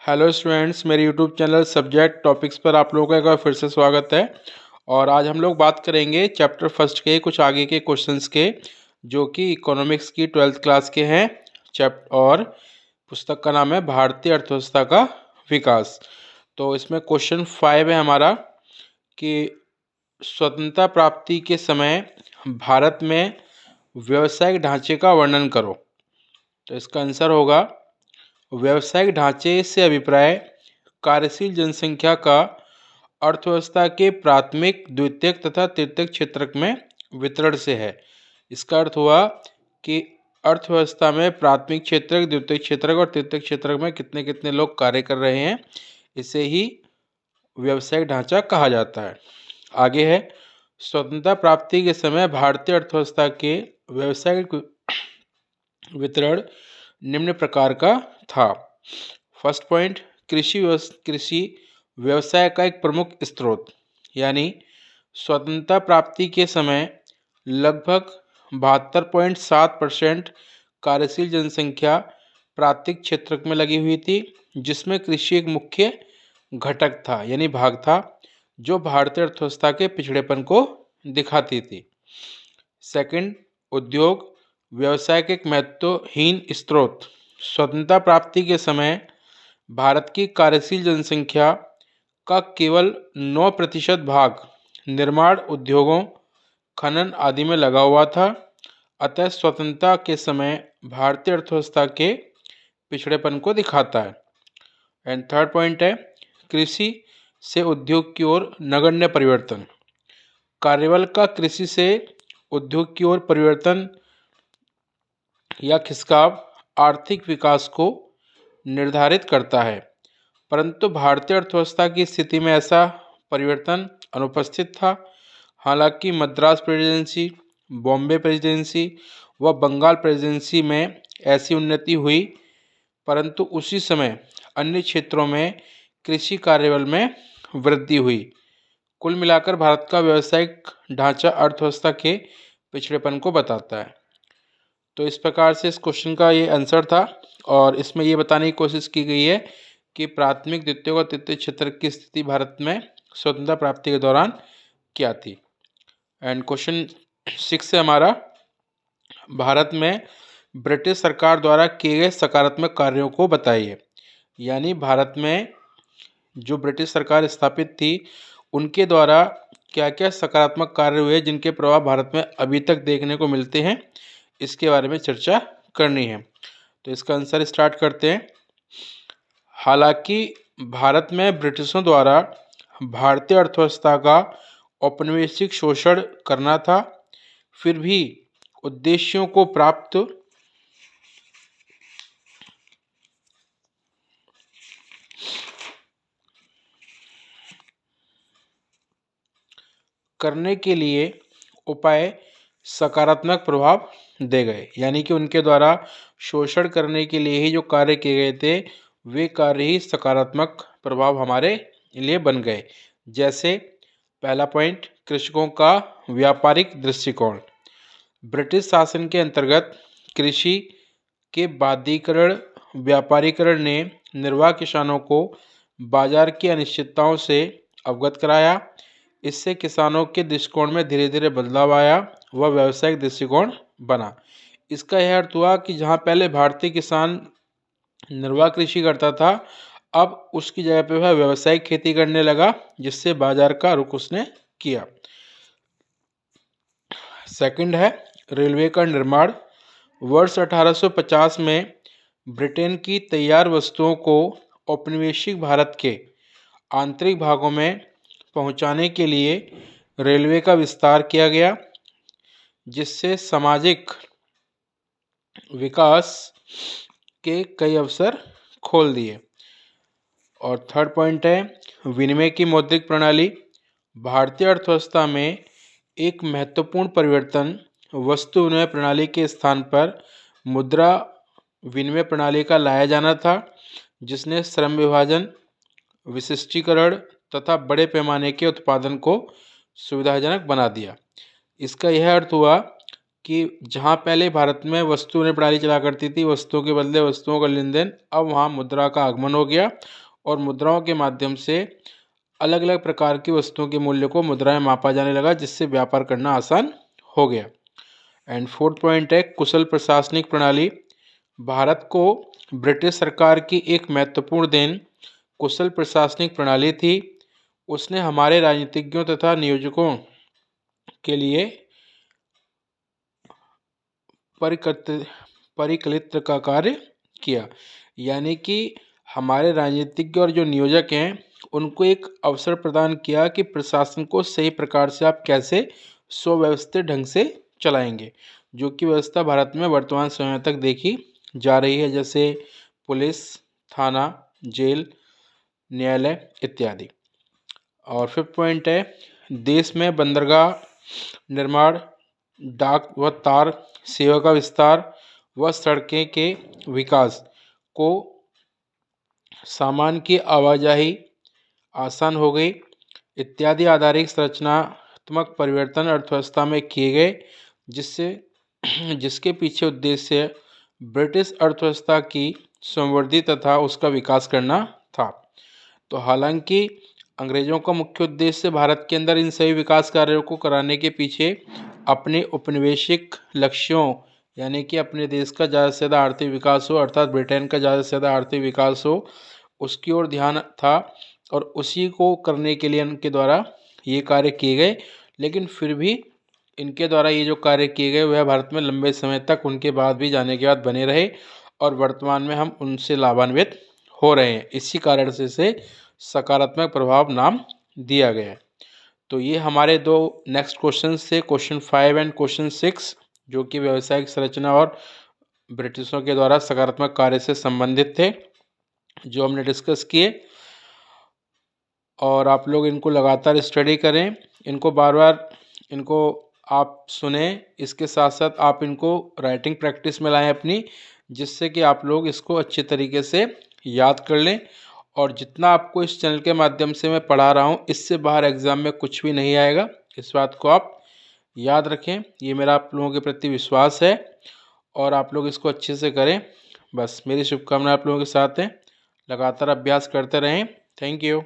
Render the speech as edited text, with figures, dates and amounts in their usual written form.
Hello students, मेरे YouTube channel subject topics पर आप लोगों का एक बार फिर से स्वागत है। और आज हम लोग बात करेंगे चैप्टर फर्स्ट के कुछ आगे के क्वेश्चंस के, जो कि इकोनॉमिक्स की 12th क्लास के हैं। और पुस्तक का नाम है भारतीय अर्थव्यवस्था का विकास। तो इसमें क्वेश्चन 5 है हमारा कि स्वतंत्रता प्राप्ति के समय भारत में व्यावसायिक ढांचे का वर्णन करो। तो इसका आंसर होगा, व्यावसायिक ढांचे से अभिप्राय कार्यशील जनसंख्या का अर्थव्यवस्था के प्राथमिक, द्वितीयक तथा तृतीयक क्षेत्रक में वितरण से है। इसका अर्थ हुआ कि अर्थव्यवस्था में प्राथमिक क्षेत्रक, द्वितीयक क्षेत्रक और तृतीयक क्षेत्रक में कितने कितने लोग कार्य कर रहे हैं, इसे ही व्यावसायिक ढांचा कहा जाता है। आगे है, स्वतंत्रता प्राप्ति के समय भारतीय अर्थव्यवस्था के व्यावसायिक वितरण निम्न प्रकार का था। फर्स्ट पॉइंट, कृषि व्यवसाय का एक प्रमुख स्रोत, यानी स्वतंत्रता प्राप्ति के समय लगभग 72.7% कार्यशील जनसंख्या प्राथमिक क्षेत्र में लगी हुई थी, जिसमें कृषि एक मुख्य घटक था यानी भाग था, जो भारतीय अर्थव्यवस्था के पिछड़ेपन को दिखाती थी। सेकंड, उद्योग व्यवसाय के एक महत्वहीन स्रोत, स्वतंत्रता प्राप्ति के समय भारत की कार्यशील जनसंख्या का केवल 9% भाग निर्माण उद्योगों, खनन आदि में लगा हुआ था। अतः स्वतंत्रता के समय भारतीय अर्थव्यवस्था के पिछड़ेपन को दिखाता है। एंड थर्ड पॉइंट है, कृषि से उद्योग की ओर नगण्य परिवर्तन। कार्यबल का कृषि से उद्योग की ओर परिवर्तन या खिसकाव आर्थिक विकास को निर्धारित करता है, परंतु भारतीय अर्थव्यवस्था की स्थिति में ऐसा परिवर्तन अनुपस्थित था। हालांकि मद्रास प्रेसिडेंसी, बॉम्बे प्रेसिडेंसी व बंगाल प्रेसिडेंसी में ऐसी उन्नति हुई, परंतु उसी समय अन्य क्षेत्रों में कृषि कार्यबल में वृद्धि हुई। कुल मिलाकर भारत का व्यावसायिक ढांचा अर्थव्यवस्था के पिछड़ेपन को बताता है। तो इस प्रकार से इस क्वेश्चन का ये आंसर था, और इसमें ये बताने की कोशिश की गई है कि प्राथमिक, द्वितीयक और तृतीयक क्षेत्र की स्थिति भारत में स्वतंत्रता प्राप्ति के दौरान क्या थी। एंड क्वेश्चन 6 है हमारा, भारत में ब्रिटिश सरकार द्वारा किए गए सकारात्मक कार्यों को बताइए। यानी भारत में जो ब्रिटिश सरकार स्थापित थी, उनके द्वारा क्या क्या सकारात्मक कार्य हुए जिनके प्रभाव भारत में अभी तक देखने को मिलते हैं, इसके बारे में चर्चा करनी है। तो इसका आंसर स्टार्ट करते हैं। हालांकि भारत में ब्रिटिशों द्वारा भारतीय अर्थव्यवस्था का औपनिवेशिक शोषण करना था, फिर भी उद्देश्यों को प्राप्त करने के लिए उपाय सकारात्मक प्रभाव दे गए। यानी कि उनके द्वारा शोषण करने के लिए ही जो कार्य किए गए थे, वे कार्य ही सकारात्मक प्रभाव हमारे लिए बन गए। जैसे पहला पॉइंट, कृषकों का व्यापारिक दृष्टिकोण। ब्रिटिश शासन के अंतर्गत कृषि के बाध्यीकरण, व्यापारीकरण ने निर्वाह किसानों को बाजार की अनिश्चितताओं से अवगत कराया। इससे किसानों के दृष्टिकोण में धीरे धीरे बदलाव आया, वह व्यावसायिक दृष्टिकोण बना। इसका यह अर्थ हुआ कि जहाँ पहले भारतीय किसान निर्वाह कृषि करता था, अब उसकी जगह पे वह व्यावसायिक खेती करने लगा, जिससे बाजार का रुख उसने किया। सेकंड है, रेलवे का निर्माण। वर्ष 1850 में ब्रिटेन की तैयार वस्तुओं को औपनिवेशिक भारत के आंतरिक भागों में पहुंचाने के लिए रेलवे का विस्तार किया गया, जिससे सामाजिक विकास के कई अवसर खोल दिए। और थर्ड पॉइंट है, विनिमय की मौद्रिक प्रणाली। भारतीय अर्थव्यवस्था में एक महत्वपूर्ण परिवर्तन वस्तु विनिमय प्रणाली के स्थान पर मुद्रा विनिमय प्रणाली का लाया जाना था, जिसने श्रम विभाजन, विशिष्टीकरण तथा बड़े पैमाने के उत्पादन को सुविधाजनक बना दिया। इसका यह अर्थ हुआ कि जहाँ पहले भारत में वस्तु विनिमय प्रणाली चला करती थी, वस्तुओं के बदले वस्तुओं का लेन देन, अब वहाँ मुद्रा का आगमन हो गया और मुद्राओं के माध्यम से अलग अलग प्रकार की वस्तुओं के मूल्य को मुद्रा में मापा जाने लगा, जिससे व्यापार करना आसान हो गया। एंड फोर्थ पॉइंट है कुशल प्रशासनिक प्रणाली। भारत को ब्रिटिश सरकार की एक महत्वपूर्ण देन कुशल प्रशासनिक प्रणाली थी। उसने हमारे राजनीतिज्ञों तथा नियोजकों के लिए परिकलित्र का कार्य किया, यानी कि हमारे राजनीतिज्ञ और जो नियोजक हैं उनको एक अवसर प्रदान किया कि प्रशासन को सही प्रकार से आप कैसे सुव्यवस्थित ढंग से चलाएंगे, जो कि व्यवस्था भारत में वर्तमान समय तक देखी जा रही है, जैसे पुलिस, थाना, जेल, न्यायालय इत्यादि। और फिफ्थ पॉइंट है देश में बंदरगाह निर्माण, डाक व तार सेवा का विस्तार व सड़कें के विकास को सामान की आवाजाही आसान हो गई इत्यादि आधारित संरचनात्मक परिवर्तन अर्थव्यवस्था में किए गए, जिसके पीछे उद्देश्य ब्रिटिश अर्थव्यवस्था की समृद्धि तथा उसका विकास करना था। तो हालांकि अंग्रेजों का मुख्य उद्देश्य भारत के अंदर इन सभी विकास कार्यों को कराने के पीछे अपने उपनिवेशिक लक्ष्यों, यानी कि अपने देश का ज़्यादा से ज़्यादा आर्थिक विकास हो, अर्थात ब्रिटेन का ज़्यादा से ज़्यादा आर्थिक विकास हो, उसकी ओर ध्यान था और उसी को करने के लिए उनके द्वारा ये कार्य किए गए। लेकिन फिर भी इनके द्वारा ये जो कार्य किए गए वह भारत में लंबे समय तक उनके बाद भी जाने के बाद बने रहे और वर्तमान में हम उनसे लाभान्वित हो रहे हैं। इसी कारण से इसे सकारात्मक प्रभाव नाम दिया गया है। तो ये हमारे दो नेक्स्ट क्वेश्चन थे, क्वेश्चन 5 एंड क्वेश्चन 6, जो कि व्यावसायिक संरचना और ब्रिटिशों के द्वारा सकारात्मक कार्य से संबंधित थे, जो हमने डिस्कस किए। और आप लोग इनको लगातार स्टडी करें, इनको बार बार इनको आप सुने, इसके साथ साथ आप इनको राइटिंग प्रैक्टिस में लाएं अपनी, जिससे कि आप लोग इसको अच्छे तरीके से याद कर लें। और जितना आपको इस चैनल के माध्यम से मैं पढ़ा रहा हूँ, इससे बाहर एग्ज़ाम में कुछ भी नहीं आएगा, इस बात को आप याद रखें। ये मेरा आप लोगों के प्रति विश्वास है और आप लोग इसको अच्छे से करें। बस मेरी शुभकामनाएं आप लोगों के साथ हैं, लगातार अभ्यास करते रहें। Thank you.